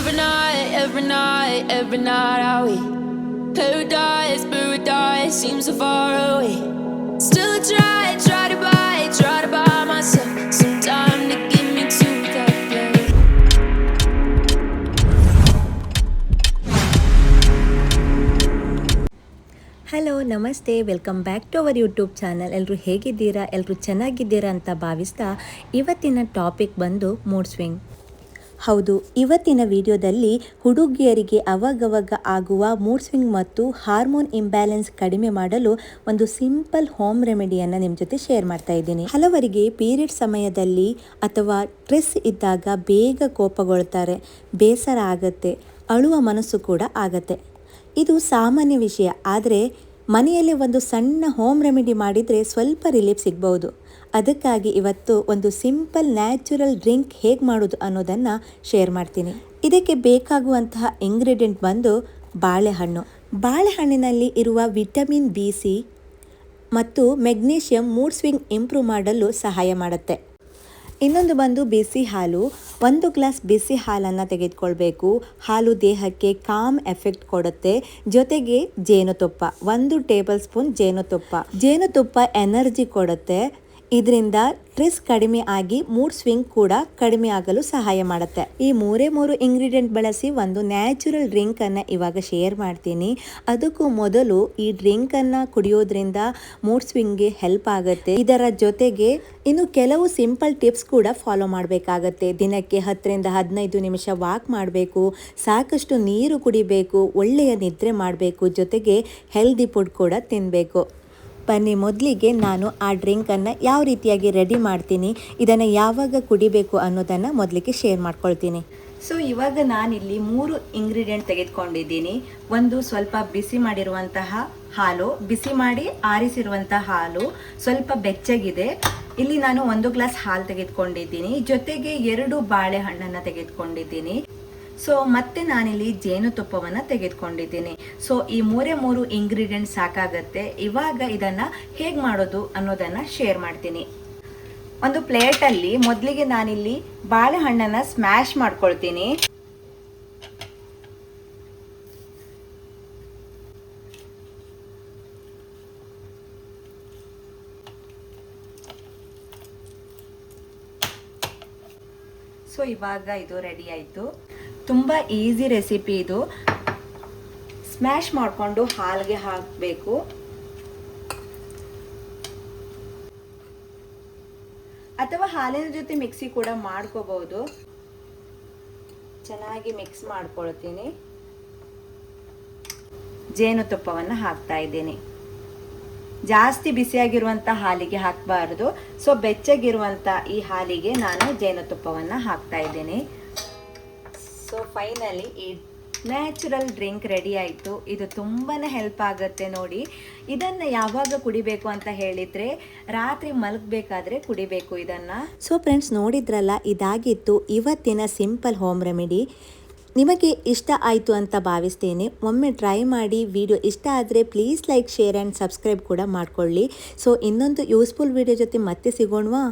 every night are we paradise seems so far away. Still I try to buy myself some time to get me to that place. Hello ನಮಸ್ತೆ, welcome back to our YouTube channel. ಎಲ್ಲರೂ ಹೇಗಿದ್ದೀರಾ? ಎಲ್ಲರೂ ಚೆನ್ನಾಗಿದ್ದೀರಾ ಅಂತ ಭಾವಿಸ್ತಾ ಇವತ್ತಿನ topic ಬಂದು mood swing. ಹೌದು, ಇವತ್ತಿನ ವಿಡಿಯೋದಲ್ಲಿ ಹುಡುಗಿಯರಿಗೆ ಅವಾಗವಾಗ ಆಗುವ ಮೂಡ್ ಸ್ವಿಂಗ್ ಮತ್ತು ಹಾರ್ಮೋನ್ ಇಂಬ್ಯಾಲೆನ್ಸ್ ಕಡಿಮೆ ಮಾಡಲು ಒಂದು ಸಿಂಪಲ್ ಹೋಮ್ ರೆಮಿಡಿಯನ್ನು ನಿಮ್ಮ ಜೊತೆ ಶೇರ್ ಮಾಡ್ತಾ ಇದ್ದೀನಿ. ಹಲವರಿಗೆ ಪೀರಿಯಡ್ ಸಮಯದಲ್ಲಿ ಅಥವಾ ಸ್ಟ್ರೆಸ್ ಇದ್ದಾಗ ಬೇಗ ಕೋಪಗೊಳ್ತಾರೆ, ಬೇಸರ ಆಗುತ್ತೆ, ಅಳುವ ಮನಸ್ಸು ಕೂಡ ಆಗತ್ತೆ. ಇದು ಸಾಮಾನ್ಯ ವಿಷಯ, ಆದರೆ ಮನೆಯಲ್ಲೇ ಒಂದು ಸಣ್ಣ ಹೋಮ್ ರೆಮಿಡಿ ಮಾಡಿದರೆ ಸ್ವಲ್ಪ ರಿಲೀಫ್ ಸಿಗ್ಬೋದು. ಅದಕ್ಕಾಗಿ ಇವತ್ತು ಒಂದು ಸಿಂಪಲ್ ನ್ಯಾಚುರಲ್ ಡ್ರಿಂಕ್ ಹೇಗೆ ಮಾಡೋದು ಅನ್ನೋದನ್ನು ಶೇರ್ ಮಾಡ್ತೀನಿ. ಇದಕ್ಕೆ ಬೇಕಾಗುವಂತಹ ಇಂಗ್ರೀಡಿಯೆಂಟ್ ಬಂದು ಬಾಳೆಹಣ್ಣು. ಬಾಳೆಹಣ್ಣಿನಲ್ಲಿ ಇರುವ ವಿಟಮಿನ್ B6 ಮತ್ತು ಮೆಗ್ನೀಷಿಯಂ ಮೂಡ್ ಸ್ವಿಂಗ್ ಇಂಪ್ರೂವ್ ಮಾಡಲು ಸಹಾಯ ಮಾಡುತ್ತೆ. ಇನ್ನೊಂದು ಬಂದು ಬಿಸಿ ಹಾಲು. 1 ಗ್ಲಾಸ್ ಬಿಸಿ ಹಾಲನ್ನು ತೆಗೆದುಕೊಳ್ಬೇಕು. ಹಾಲು ದೇಹಕ್ಕೆ ಕಾಮ್ ಎಫೆಕ್ಟ್ ಕೊಡುತ್ತೆ. ಜೊತೆಗೆ ಜೇನುತುಪ್ಪ, 1 ಟೇಬಲ್ ಸ್ಪೂನ್ ಜೇನುತುಪ್ಪ ಎನರ್ಜಿ ಕೊಡುತ್ತೆ. ಇದರಿಂದ ಸ್ಟ್ರೆಸ್ ಕಡಿಮೆ ಆಗಿ ಮೂಡ್ ಸ್ವಿಂಗ್ ಕೂಡ ಕಡಿಮೆ ಆಗಲು ಸಹಾಯ ಮಾಡುತ್ತೆ. ಈ ಮೂರೇ ಇಂಗ್ರೀಡಿಯೆಂಟ್ ಬಳಸಿ ಒಂದು ನ್ಯಾಚುರಲ್ ಡ್ರಿಂಕನ್ನು ಇವಾಗ ಶೇರ್ ಮಾಡ್ತೀನಿ. ಅದಕ್ಕೂ ಮೊದಲು ಈ ಡ್ರಿಂಕನ್ನು ಕುಡಿಯೋದ್ರಿಂದ ಮೂಡ್ ಸ್ವಿಂಗ್ಗೆ ಹೆಲ್ಪ್ ಆಗುತ್ತೆ. ಇದರ ಜೊತೆಗೆ ಇನ್ನು ಕೆಲವು ಸಿಂಪಲ್ ಟಿಪ್ಸ್ ಕೂಡ ಫಾಲೋ ಮಾಡಬೇಕಾಗತ್ತೆ. ದಿನಕ್ಕೆ 10ರಿಂದ 15 ನಿಮಿಷ ವಾಕ್ ಮಾಡಬೇಕು, ಸಾಕಷ್ಟು ನೀರು ಕುಡಿಬೇಕು, ಒಳ್ಳೆಯ ನಿದ್ರೆ ಮಾಡಬೇಕು, ಜೊತೆಗೆ ಹೆಲ್ದಿ ಫುಡ್ ಕೂಡ ತಿನ್ನಬೇಕು. ಬನ್ನಿ, ಮೊದಲಿಗೆ ನಾನು ಆ ಡ್ರಿಂಕನ್ನು ಯಾವ ರೀತಿಯಾಗಿ ರೆಡಿ ಮಾಡ್ತೀನಿ, ಇದನ್ನು ಯಾವಾಗ ಕುಡಿಬೇಕು ಅನ್ನೋದನ್ನು ಮೊದಲಿಗೆ ಶೇರ್ ಮಾಡ್ಕೊಳ್ತೀನಿ. ಸೊ ಇವಾಗ ನಾನಿಲ್ಲಿ 3 ಇಂಗ್ರೀಡಿಯೆಂಟ್ ತೆಗೆದುಕೊಂಡಿದ್ದೀನಿ. ಒಂದು ಸ್ವಲ್ಪ ಬಿಸಿ ಮಾಡಿರುವಂತಹ ಹಾಲು, ಬಿಸಿ ಮಾಡಿ ಆರಿಸಿರುವಂತಹ ಹಾಲು, ಸ್ವಲ್ಪ ಬೆಚ್ಚಗಿದೆ. ಇಲ್ಲಿ ನಾನು 1 ಗ್ಲಾಸ್ ಹಾಲು ತೆಗೆದುಕೊಂಡಿದ್ದೀನಿ, ಜೊತೆಗೆ 2 ಬಾಳೆಹಣ್ಣನ್ನು ತೆಗೆದುಕೊಂಡಿದ್ದೀನಿ. ಸೊ ಮತ್ತೆ ನಾನಿಲ್ಲಿ ಜೇನುತುಪ್ಪವನ್ನು ತೆಗೆದುಕೊಂಡಿದ್ದೀನಿ. ಸೊ ಈ ಮೂರೇ ಇಂಗ್ರೀಡಿಯೆಂಟ್ ಸಾಕಾಗತ್ತೆ. ಇವಾಗ ಇದನ್ನು ಹೇಗೆ ಮಾಡೋದು ಅನ್ನೋದನ್ನು ಶೇರ್ ಮಾಡ್ತೀನಿ. ಒಂದು ಪ್ಲೇಟಲ್ಲಿ ಮೊದಲಿಗೆ ನಾನಿಲ್ಲಿ ಬಾಳೆಹಣ್ಣನ್ನು ಸ್ಮ್ಯಾಶ್ ಮಾಡ್ಕೊಳ್ತೀನಿ. ಸೊ ಇವಾಗ ಇದು ರೆಡಿ ಆಯಿತು. ತುಂಬ ಈಸಿ ರೆಸಿಪಿ ಇದು. ಸ್ಮ್ಯಾಶ್ ಮಾಡಿಕೊಂಡು ಹಾಲಿಗೆ ಹಾಕಬೇಕು. ಅಥವಾ ಹಾಲಿನ ಜೊತೆ ಮಿಕ್ಸಿ ಕೂಡ ಮಾಡ್ಕೋಬಹುದು. ಚೆನ್ನಾಗಿ ಮಿಕ್ಸ್ ಮಾಡ್ಕೊಳ್ತೀನಿ. ಜೇನುತುಪ್ಪವನ್ನು ಹಾಕ್ತಾ ಇದ್ದೀನಿ. ಜಾಸ್ತಿ ಬಿಸಿಯಾಗಿರುವಂಥ ಹಾಲಿಗೆ ಹಾಕಬಾರ್ದು. ಸೊ ಬೆಚ್ಚಗಿರುವಂಥ ಈ ಹಾಲಿಗೆ ನಾನು ಜೇನುತುಪ್ಪವನ್ನು ಹಾಕ್ತಾ ಇದ್ದೀನಿ. ಸೊ ಫೈನಲಿ ಈ ನ್ಯಾಚುರಲ್ ಡ್ರಿಂಕ್ ರೆಡಿ ಆಯಿತು. ಇದು ತುಂಬಾ ಹೆಲ್ಪ್ ಆಗುತ್ತೆ ನೋಡಿ. ಇದನ್ನು ಯಾವಾಗ ಕುಡಿಬೇಕು ಅಂತ ಹೇಳಿದರೆ ರಾತ್ರಿ ಮಲಗಬೇಕಾದ್ರೆ ಕುಡಿಬೇಕು ಇದನ್ನು. ಸೊ ಫ್ರೆಂಡ್ಸ್, ನೋಡಿದ್ರಲ್ಲ, ಇದಾಗಿತ್ತು ಇವತ್ತಿನ ಸಿಂಪಲ್ ಹೋಮ್ ರೆಮಿಡಿ. ನಿಮಗೆ ಇಷ್ಟ ಆಯಿತು ಅಂತ ಭಾವಿಸ್ತೇನೆ. ಒಮ್ಮೆ ಟ್ರೈ ಮಾಡಿ. ವಿಡಿಯೋ ಇಷ್ಟ ಆದರೆ please like, share and subscribe ಕೂಡ ಮಾಡಿಕೊಳ್ಳಿ. ಸೊ ಇನ್ನೊಂದು ಯೂಸ್ಫುಲ್ ವಿಡಿಯೋ ಜೊತೆ ಮತ್ತೆ ಸಿಗೋಣವಾ?